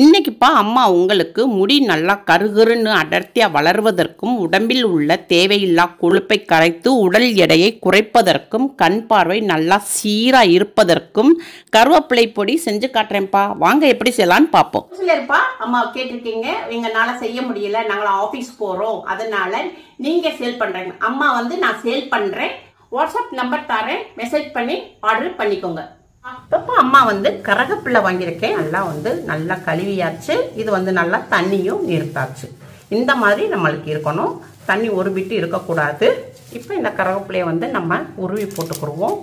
இன்னைக்குப்பா அம்மா உங்களுக்கு முடி நல்லா கருகருன்னு அடர்த்தியா வளர்வதற்கும் உடம்பில் உள்ள தேவையில்லா கொழுப்பை கரைத்து உடல் எடையை குறைப்பதற்கும் கண் பார்வை நல்லா சீரா இருப்பதற்கும் கருவேப்பிலை பொடி செஞ்சு காட்டுறேன்ப்பா. வாங்க எப்படி செய்யலான்னு பார்ப்போம். சிலர்ப்பா அம்மா கேட்டிருக்கீங்க, எங்களால செய்ய முடியல, நாங்கள் ஆபீஸ் போறோம், அதனால நீங்க சேல் பண்றீங்க. அம்மா நான் சேல் பண்றேன், வாட்ஸ்அப் நம்பர் தரேன், மெசேஜ் பண்ணி ஆர்டர் பண்ணிக்கோங்க. இப்போ அம்மா கரகப்பிள்ளை வாங்கியிருக்கேன். நல்லா கழுவியாச்சு. இது நல்லா தண்ணியும் நிறுத்தாச்சு. இந்த மாதிரி நம்மளுக்கு இருக்கணும். தண்ணி ஒரு பிட்டு இருக்கக்கூடாது. இப்போ இந்த கரகப்பிள்ளையை நம்ம உருவி போட்டுக்குருவோம்.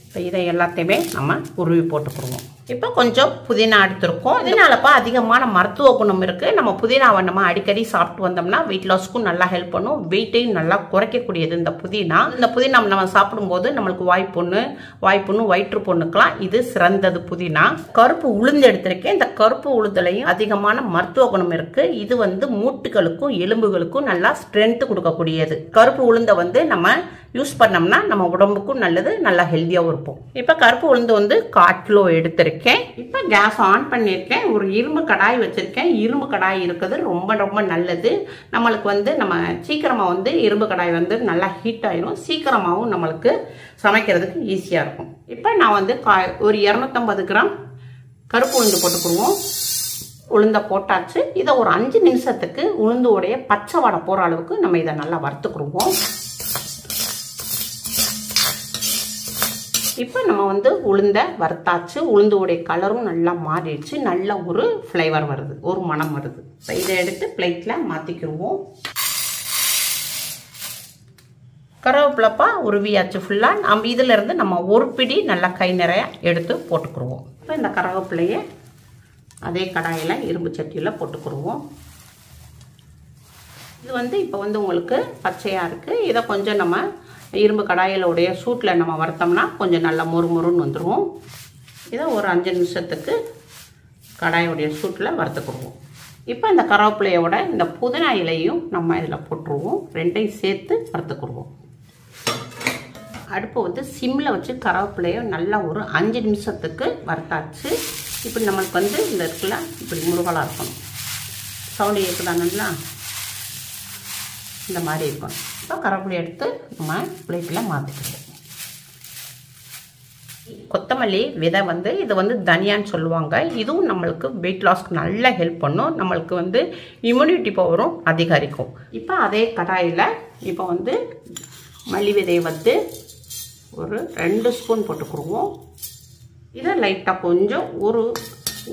இப்போ இதை எல்லாத்தையுமே நம்ம உருவி போட்டுக்குருவோம். இப்போ கொஞ்சம் புதினா எடுத்துருக்கோம். இதனாலப்பா அதிகமான மருத்துவ குணம் இருக்கு. நம்ம புதினாவை நம்ம அடிக்கடி சாப்பிட்டு வந்தோம்னா வெயிட் லாஸ்க்கும் நல்லா ஹெல்ப் பண்ணும். வெயிட்டையும் நல்லா குறைக்கக்கூடியது இந்த புதினா. இந்த புதினா நம்ம சாப்பிடும்போது நம்மளுக்கு வாய்ப்புண்ணு வயிற்று பொண்ணுக்கெல்லாம் இது சிறந்தது புதினா. கருப்பு உளுந்து எடுத்திருக்கேன். இந்த கருப்பு உளுந்துலையும் அதிகமான மருத்துவ குணம் இருக்கு. இது மூட்டுகளுக்கும் எலும்புகளுக்கும் நல்லா ஸ்ட்ரென்த் கொடுக்கக்கூடியது. கருப்பு உளுந்தை நம்ம யூஸ் பண்ணோம்னா நம்ம உடம்புக்கும் நல்லது, நல்லா ஹெல்த்தியாகவும் இருப்போம். இப்போ கருப்பு உளுந்து 1/4 கிலோ எடுத்திருக்கேன். இப்போ கேஸ் ஆன் பண்ணியிருக்கேன். ஒரு இரும்பு கடாய் வச்சிருக்கேன். இரும்பு கடாய் இருக்குது ரொம்ப ரொம்ப நல்லது. நம்மளுக்கு நம்ம சீக்கிரமா இரும்பு கடாய் நல்லா ஹீட் ஆயிரும். சீக்கிரமாகவும் நம்மளுக்கு சமைக்கிறதுக்கு ஈஸியாக இருக்கும். இப்போ நான் ஒரு 250 கிராம் கருப்பு உளுந்து போட்டுக்குருவோம். உளுந்த போட்டாச்சு. இதை ஒரு 5 நிமிஷத்துக்கு உளுந்தோடைய பச்சை வாடை போகிற அளவுக்கு நம்ம இதை நல்லா வறுத்துக்குருவோம். இப்போ நம்ம உளுந்த வறுத்தாச்சு. உளுந்தோடைய கலரும் நல்லா மாறிடுச்சு. நல்ல ஒரு ஃப்ளேவர் வருது, ஒரு மனம் வருது. இப்போ இதை எடுத்து பிளேட்டில் மாற்றிக்கிடுவோம். கருவேப்பிலைப்பா உருவியாச்சு ஃபுல்லாக. நம்ம இதிலேருந்து நம்ம ஒரு பிடி நல்லா கை நிறைய எடுத்து போட்டுக்குருவோம். இப்போ இந்த கருவேப்பிலையை அதே கடாயில் இரும்பு சட்டியில் போட்டுக்குருவோம். இது இப்போ உங்களுக்கு பச்சையாக இருக்குது. இதை கொஞ்சம் நம்ம இரும்பு கடாயிலுடைய சூட்டில் நம்ம வறுத்தோம்னா கொஞ்சம் நல்லா மொறுமொறுன்னு வந்துடும். இதை ஒரு 5 நிமிஷத்துக்கு கடாயோடைய சூட்டில் வறுத்துக்குருவோம். இப்போ இந்த கருவேப்பிலையோட இந்த புதினா இலையும் நம்ம இதில் போட்டுருவோம். ரெண்டையும் சேர்த்து வறுத்துக்குருவோம். அடுப்பு சிம்மில் வச்சு கருவேப்பிலையை நல்லா ஒரு 5 நிமிஷத்துக்கு வறுத்தாச்சு. இப்படி நம்மளுக்கு இந்த இருக்குல்ல இப்படி முருகலாக இருக்கணும். சவுண்டு இருக்குதானுங்களா, இந்த மாதிரி இருக்கும். இப்போ கருவேப்பிலை எடுத்து நம்ம பிளேட்டில் மாற்றிக்குவோம். கொத்தமல்லி விதை இது தனியான்னு சொல்லுவாங்க. இதுவும் நம்மளுக்கு வெயிட் லாஸ்க்கு நல்லா ஹெல்ப் பண்ணும். நம்மளுக்கு இம்யூனிட்டி பவரும் அதிகரிக்கும். இப்போ அதே கடாயில் இப்போ மல்லி விதையை ஒரு 2 ஸ்பூன் போட்டுக்குருவோம். இதை லைட்டாக கொஞ்சம்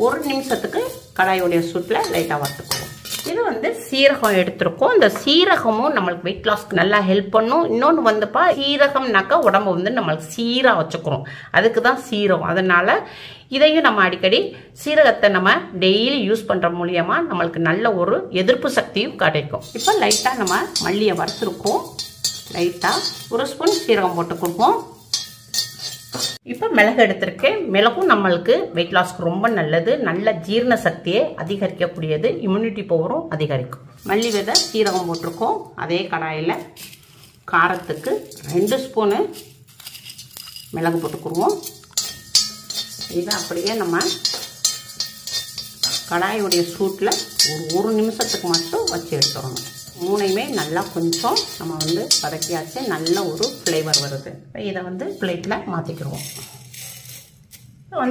ஒரு நிமிஷத்துக்கு கடாயோடைய சூட்டில் லைட்டாக வறுத்துக்குவோம். இது சீரகம் எடுத்திருக்கோம். இந்த சீரகமும் நம்மளுக்கு வெயிட் லாஸ்க்கு நல்லா ஹெல்ப் பண்ணும். இன்னொன்று சீரகம்னாக்கா உடம்பு நம்மளுக்கு சீராக வச்சுக்கிறோம். அதுக்கு தான் சீரகம். அதனால இதையும் நம்ம அடிக்கடி சீரகத்தை நம்ம டெய்லி யூஸ் பண்ணுற மூலியமா நம்மளுக்கு நல்ல ஒரு எதிர்ப்பு சக்தியும் கிடைக்கும். இப்போ லைட்டாக நம்ம மல்லியை வறுத்துருக்கோம். லைட்டாக 1 ஸ்பூன் சீரகம் போட்டு கொடுப்போம். இப்போ மிளகு எடுத்திருக்கேன். மிளகும் நம்மளுக்கு வெயிட் லாஸ்க்கு ரொம்ப நல்லது. நல்ல ஜீரண சக்தியை அதிகரிக்கக்கூடியது. இம்யூனிட்டி பவரும் அதிகரிக்கும். மல்லி விதை சீரகம் போட்டிருக்கோம். அதே கடாயில் காரத்துக்கு 2 ஸ்பூனு மிளகு போட்டுக்குருவோம். இதை அப்படியே நம்ம கடாயுடைய சூட்டில் ஒரு நிமிஷத்துக்கு மட்டும் வச்சு எடுத்துடணும். மூணையுமே நல்லா கொஞ்சம் நம்ம வதக்கியாச்சு. நல்ல ஒரு ஃப்ளேவர் வருது. இதை பிளேட்டில் மாற்றிக்கிடுவோம்.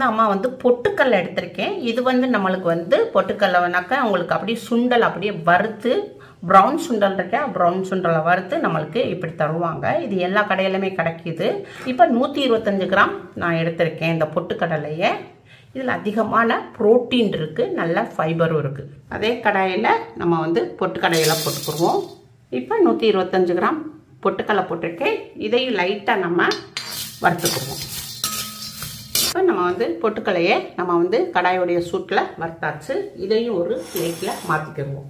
அம்மா பொட்டுக்கல்லை எடுத்திருக்கேன். இது நம்மளுக்கு பொட்டுக்கல்லைனாக்கா உங்களுக்கு அப்படியே சுண்டல் அப்படியே வறுத்து ப்ரௌன் சுண்டல் இருக்கா, ப்ரௌன் சுண்டலை வறுத்து நம்மளுக்கு இப்படி தருவாங்க. இது எல்லா கடையிலுமே கிடைக்கிது. இப்போ 125 கிராம் நான் எடுத்திருக்கேன் இந்த பொட்டுக்கடலையை. இதில் அதிகமான புரோட்டீன் இருக்குது, நல்ல ஃபைபரும் இருக்குது. அதே கடாயில் நம்ம பொட்டுக்கடையெல்லாம் போட்டுக்குருவோம். இப்போ 125 கிராம் பொட்டுக்கடலை போட்டிருக்கேன். இதையும் லைட்டாக நம்ம வறுத்துக்குருவோம். இப்போ நம்ம பொட்டுக்கடலையை நம்ம கடாயோடைய சூட்டில் வறுத்தாச்சு. இதையும் ஒரு பிளேட்டில் மாற்றிக்கிடுவோம்.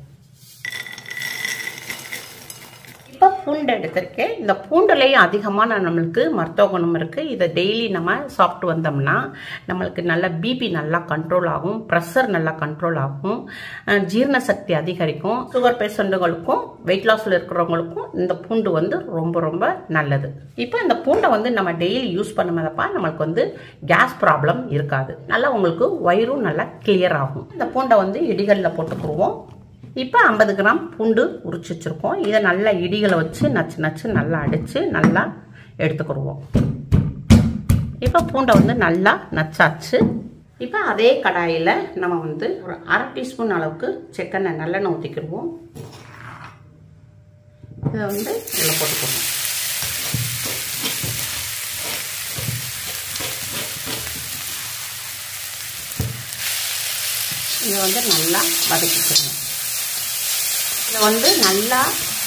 இப்போ பூண்டு எடுத்திருக்கேன். இந்த பூண்டுலேயும் அதிகமான நம்மளுக்கு மருத்துவ குணம் இருக்குது. இதை டெய்லி நம்ம சாப்பிட்டு வந்தோம்னா நம்மளுக்கு நல்ல பிபி நல்லா கண்ட்ரோல் ஆகும், ப்ரெஷர் நல்லா கண்ட்ரோல் ஆகும், ஜீரண சக்தி அதிகரிக்கும். சுகர் பேஷண்ட்டுகளுக்கும் வெயிட் லாஸில் இருக்கிறவங்களுக்கும் இந்த பூண்டு வந்து ரொம்ப ரொம்ப நல்லது. இப்போ இந்த பூண்டை வந்து நம்ம டெய்லி யூஸ் பண்ணும்போதப்பா நம்மளுக்கு வந்து கேஸ் ப்ராப்ளம் இருக்காது. நல்லா உங்களுக்கு வயிறும் நல்லா கிளியர் ஆகும். இந்த பூண்டை வந்து இடிகளில் போட்டுக்குருவோம். இப்போ 50 கிராம் பூண்டு உரிச்சு வச்சுருக்கோம். இதை நல்லா இடிகளை வச்சு நச்சு நச்சு நல்லா அடித்து நல்லா எடுத்துக்கிடுவோம். இப்போ பூண்டை வந்து நல்லா நச்சாச்சு. இப்போ அதே கடாயில் நம்ம வந்து ஒரு 1/2 டீஸ்பூன் அளவுக்கு செக்கெண்ணெய் நல்லெண்ணெய் ஊற்றிக்கிடுவோம். இதை வந்து நல்லா போட்டுக்குவோம். இதை வந்து நல்லா வதக்கிக்கணும். இதை வந்து நல்லா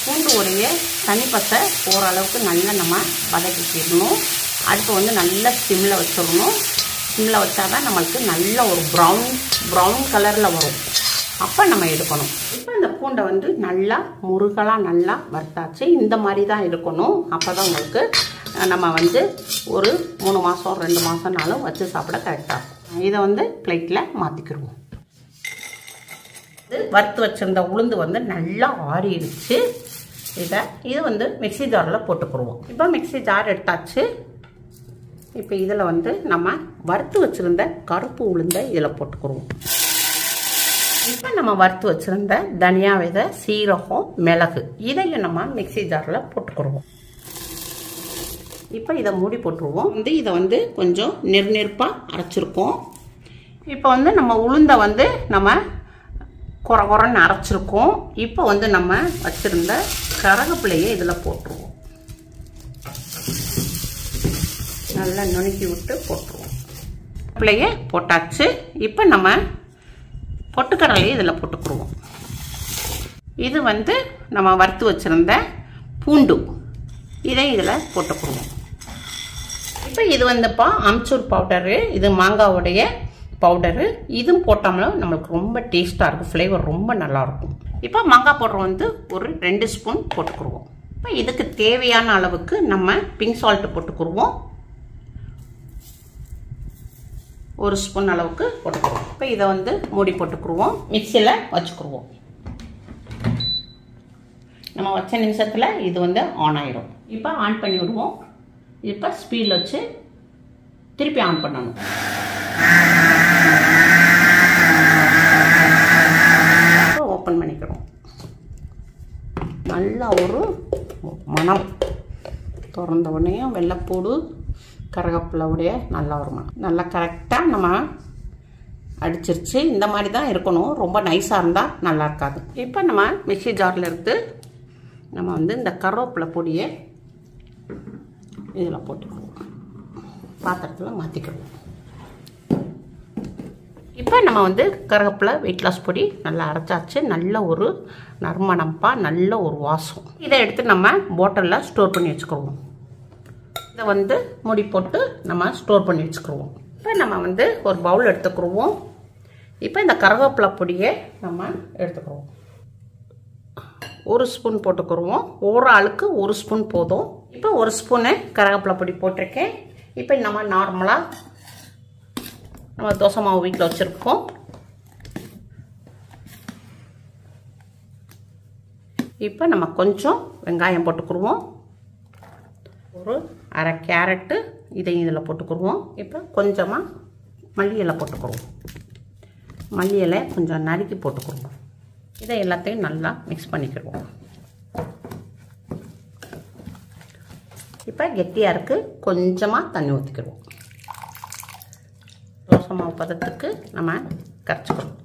பூண்டு உடைய தனிப்பசை போகிற அளவுக்கு நல்லா நம்ம வதக்கிக்கிடணும். அடுப்பு வந்து நல்லா சிம்மில் வச்சிடணும். சிம்மில் வச்சா தான் நம்மளுக்கு நல்ல ஒரு ப்ரௌன் கலரில் வரும். அப்போ நம்ம எடுக்கணும். இப்போ இந்த பூண்டை வந்து நல்லா முருகலாக நல்லா வறுத்தாச்சு. இந்த மாதிரி தான் இருக்கணும். அப்போ தான் உங்களுக்கு நம்ம வந்து ஒரு 3 மாதம் 2 மாதம்னாலும் வச்சு சாப்பிட கரெக்டாக இருக்கும். இதை வந்து பிளேட்டில் மாற்றிக்கிடுவோம். வறுத்து வச்சிருந்த உளுந்து வந்து நல்லா ஆறிடுச்சு. இது வந்து மிக்சி ஜாரில் போட்டுக்கிடுவோம். இப்போ மிக்சி ஜார் எடுத்தாச்சு. இப்போ இதில் வந்து நம்ம வறுத்து வச்சிருந்த கருப்பு உளுந்தை இதில் போட்டுக்கிடுவோம். இப்போ நம்ம வறுத்து வச்சிருந்த தனியா விதை, சீரகம், மிளகு இதையும் நம்ம மிக்சி ஜாரில் போட்டுக்கிடுவோம். இப்போ இதை மூடி போட்டுருவோம். இதை வந்து கொஞ்சம் நெருப்பாக அரைச்சிருக்கோம். இப்போ வந்து நம்ம உளுந்தை வந்து நம்ம குறன்னு அரைச்சிருக்கோம். இப்போ வந்து நம்ம வச்சிருந்த கருவேப்பிலையை இதில் போட்டுருவோம். நல்லா நுணுக்கி விட்டு போட்டுருவோம். கருவேப்பிலையை போட்டாச்சு. இப்போ நம்ம பொட்டுக்கடலையை இதில் போட்டுக்குருவோம். இது வந்து நம்ம வறுத்து வச்சிருந்த பூண்டு, இதை இதில் போட்டுக்குருவோம். இப்போ இது வந்துப்பா அம்ச்சூர் பவுடரு, இது மாங்காவுடைய பவுடரு. இதுவும் போட்டோம்னா நம்மளுக்கு ரொம்ப டேஸ்ட்டாக இருக்கும், ஃப்ளேவர் ரொம்ப நல்லாயிருக்கும். இப்போ மாங்காய் பவுடர் வந்து ஒரு 2 ஸ்பூன் போட்டுக்குருவோம். இப்போ இதுக்கு தேவையான அளவுக்கு நம்ம பிங்க் சால்ட்டு போட்டுக்குருவோம். 1 ஸ்பூன் அளவுக்கு போட்டுக்குருவோம். இப்போ இதை வந்து மூடி போட்டுக்குருவோம். மிக்சியில் வச்சுக்குருவோம். நம்ம வச்ச நிமிஷத்தில் இது வந்து ஆன் ஆயிடும். இப்போ ஆன் பண்ணி விடுவோம். இப்போ ஸ்பீடில் வச்சு திருப்பி ஆன் பண்ணணும். ஓப்பன் பண்ணிக்கிறோம். நல்லா ஒரு மணம் திறந்த உடனே வெள்ளைப்பூடு கருவேப்பிலையுடைய நல்லா ஒரு மணம். நல்லா கரெக்டாக நம்ம அடிச்சிருச்சு. இந்த மாதிரி தான் இருக்கணும். ரொம்ப நைஸாக இருந்தால் நல்லா இருக்காது. இப்போ நம்ம மிக்ஸி ஜாரில் எடுத்து நம்ம வந்து இந்த கருவேப்பிலை பொடியை இதில் போட்டுக்குவோம். பாத்திரத்தில் மாற்றிக்கிடுவோம். இப்போ நம்ம வந்து கருவேப்பிலை வெயிட் லாஸ் பொடி நல்லா அரைச்சாச்சு. நல்ல ஒரு நறுமணம்பா, நல்ல ஒரு வாசம். இதை எடுத்து நம்ம பாட்டிலில் ஸ்டோர் பண்ணி வச்சுக்கிடுவோம். இதை வந்து மூடி போட்டு நம்ம ஸ்டோர் பண்ணி வச்சுக்கிடுவோம். இப்போ நம்ம வந்து ஒரு பவுல் எடுத்துக்கிடுவோம். இப்போ இந்த கருவேப்பிலை பொடியை நம்ம எடுத்துக்கிடுவோம். 1 ஸ்பூன் போட்டுக்கிடுவோம். ஒரு ஆளுக்கு 1 ஸ்பூன் போதும். இப்போ 1 ஸ்பூனு கருவேப்பிலை பொடி போட்டிருக்கேன். இப்போ நம்ம நார்மலாக நம்ம தோசை மாவு வீட்டில் வச்சுருக்கோம். இப்போ நம்ம கொஞ்சம் வெங்காயம் போட்டுக்குருவோம். ஒரு அரை கேரட்டு இதையும் இதில் போட்டுக்குருவோம். இப்போ கொஞ்சமாக மல்லி இலை போட்டுக்குருவோம். மல்லி இலை கொஞ்சம் நறுக்கி போட்டுக்குருவோம். இதை எல்லாத்தையும் நல்லா மிக்ஸ் பண்ணிக்கிடுவோம். இப்போ கெட்டியாக இருக்குது, கொஞ்சமாக தண்ணி ஊற்றிக்கிடுவோம். தோசை மாவு பதத்துக்கு நம்ம கரைச்சிக்கிறோம்.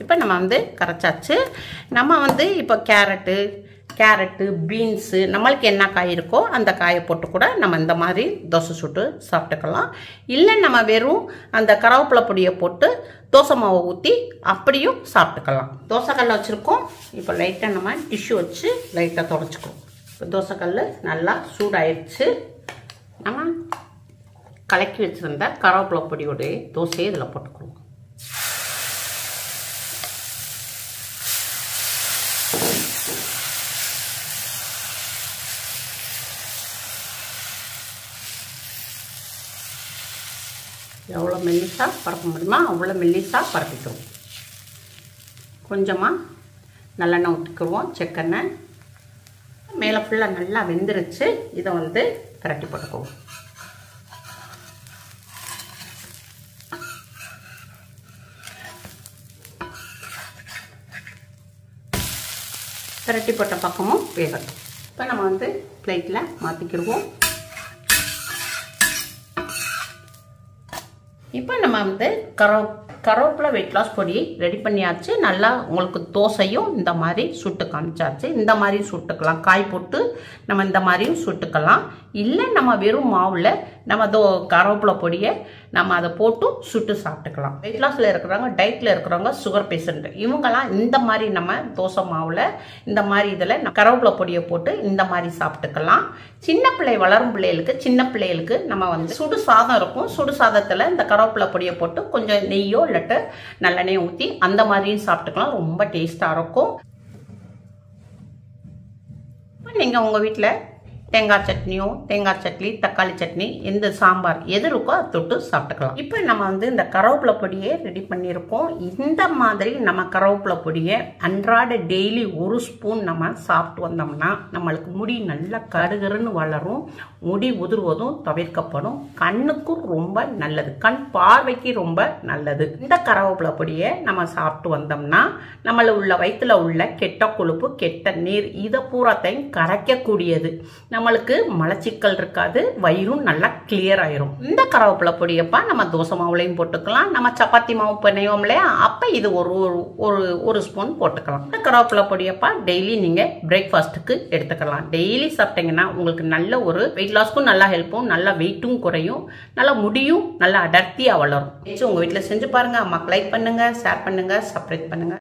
இப்போ நம்ம வந்து கரைச்சாச்சு. நம்ம வந்து இப்போ கேரட்டு பீன்ஸு நம்மளுக்கு என்ன காய் இருக்கோ அந்த காயை போட்டு கூட நம்ம இந்த மாதிரி தோசை சுட்டு சாப்பிட்டுக்கலாம். இல்லை நம்ம வெறும் அந்த கருவேப்பிலை பொடியை போட்டு தோசை மாவை ஊற்றி அப்படியும் சாப்பிட்டுக்கலாம். தோசைக்கல்ல வச்சுருக்கோம். இப்போ லைட்டாக நம்ம டிஷ்யூ வச்சு லைட்டாக துடைச்சிக்கிறோம். இப்போ தோசைக்கல் நல்லா சூடாயிடுச்சு. நம்ம கலக்கி வச்சுருந்த கருவேப்பிலை பொடியோடைய தோசையை இதில் போட்டுக்குவோம். எவ்வளோ மெல்லிசாக பரப்ப முடியுமோ அவ்வளோ மெல்லிசாக பரப்பிக்கிறோம். கொஞ்சமாக நல்லெண்ணெய் ஊற்றிக்குவோம், செக்கெண்ணெய். மேலே ஃபுல்லாக நல்லா வெந்துருச்சு. இதை வந்து பிரட்டி போட்டுக்குவோம். பிரட்டி போட்ட பக்கமும் வேகட்டும். இப்போ நம்ம வந்து பிளேட்டில் மாற்றிக்கிடுவோம். இப்போ நம்ம வந்து கருவேப்பிலை வெயிட் லாஸ் பொடி ரெடி பண்ணியாச்சு. நல்லா உங்களுக்கு தோசையும் இந்த மாதிரி சுட்டு காமிச்சாச்சு. இந்த மாதிரி சுட்டுக்கலாம், காய் போட்டு நம்ம இந்த மாதிரியும் சுட்டுக்கலாம். இல்லை நம்ம வெறும் மாவில் நம்ம கருவேப்பிலை பொடியை நம்ம அதை போட்டு சுட்டு சாப்பிட்டுக்கலாம். வெயிட் லாஸில் இருக்கிறவங்க, டயட்டில் இருக்கிறவங்க, சுகர் பேஷண்ட், இவங்கெல்லாம் இந்த மாதிரி நம்ம தோசை மாவில் இந்த மாதிரி இதில் கருவேப்பிலை பொடியை போட்டு இந்த மாதிரி சாப்பிட்டுக்கலாம். சின்ன பிள்ளை வளரும் பிள்ளைகளுக்கு, சின்ன பிள்ளைகளுக்கு நம்ம வந்து சுடு சாதம் இருக்கும், சுடு சாதத்தில் இந்த கருவேப்பிலை பொடியை போட்டு கொஞ்சம் நெய்யோ இல்லாட்ட நல்லெண்ணெய் ஊற்றி அந்த மாதிரியும் சாப்பிட்டுக்கலாம். ரொம்ப டேஸ்டாக இருக்கும். நீங்கள் உங்கள் வீட்டில் தேங்காய் சட்னியோ, தேங்காய் சட்னி, தக்காளி சட்னி, எந்த சாம்பார் எது இருக்கோ அதை தொட்டு சாப்பிட்டுக்கலாம். இப்போ நம்ம வந்து இந்த கருவேப்பிலை பொடியை ரெடி பண்ணியிருக்கோம். இந்த மாதிரி நம்ம கருவேப்பிலை பொடியை அன்றாட டெய்லி 1 ஸ்பூன் நம்ம சாப்பிட்டு வந்தோம்னா நம்மளுக்கு முடி நல்லா கருகருன்னு வளரும், முடி உதிர்வதும் தவிர்க்கப்படும், கண்ணுக்கும் ரொம்ப நல்லது, கண் பார்வைக்கு ரொம்ப நல்லது. இந்த கருவேப்பிலை பொடியை நம்ம சாப்பிட்டு வந்தோம்னா நம்மள உள்ள வயிற்றுல உள்ள கெட்ட கொழுப்பு, கெட்ட நீர் இதை பூராத்தையும் கரைக்கக்கூடியது. நம்மளுக்கு மலச்சிக்கல் இருக்காது, வயிறும் நல்லா கிளியர் ஆயிரும். இந்த கருவேப்பிலை பொடியப்பா நம்ம தோசை மாவுலையும் போட்டுக்கலாம். நம்ம சப்பாத்தி மாவு பிணையோம் இல்லையா, அப்ப இது ஒரு ஸ்பூன் போட்டுக்கலாம். இந்த கருவேப்பிலை பொடியப்பா டெய்லி நீங்க பிரேக்ஃபாஸ்ட்டுக்கு எடுத்துக்கலாம். டெய்லி சாப்பிட்டீங்கன்னா உங்களுக்கு நல்ல ஒரு வெயிட் லாஸ்க்கும் நல்லா ஹெல்ப்பும், நல்லா வெயிட்டும் குறையும், நல்லா முடியும் நல்லா அடர்த்தியா வளரும். உங்க வீட்டுல செஞ்சு பாருங்க. அம்மாக்கு லைக் பண்ணுங்க, ஷேர் பண்ணுங்க, சப்ஸ்கிரைப் பண்ணுங்க.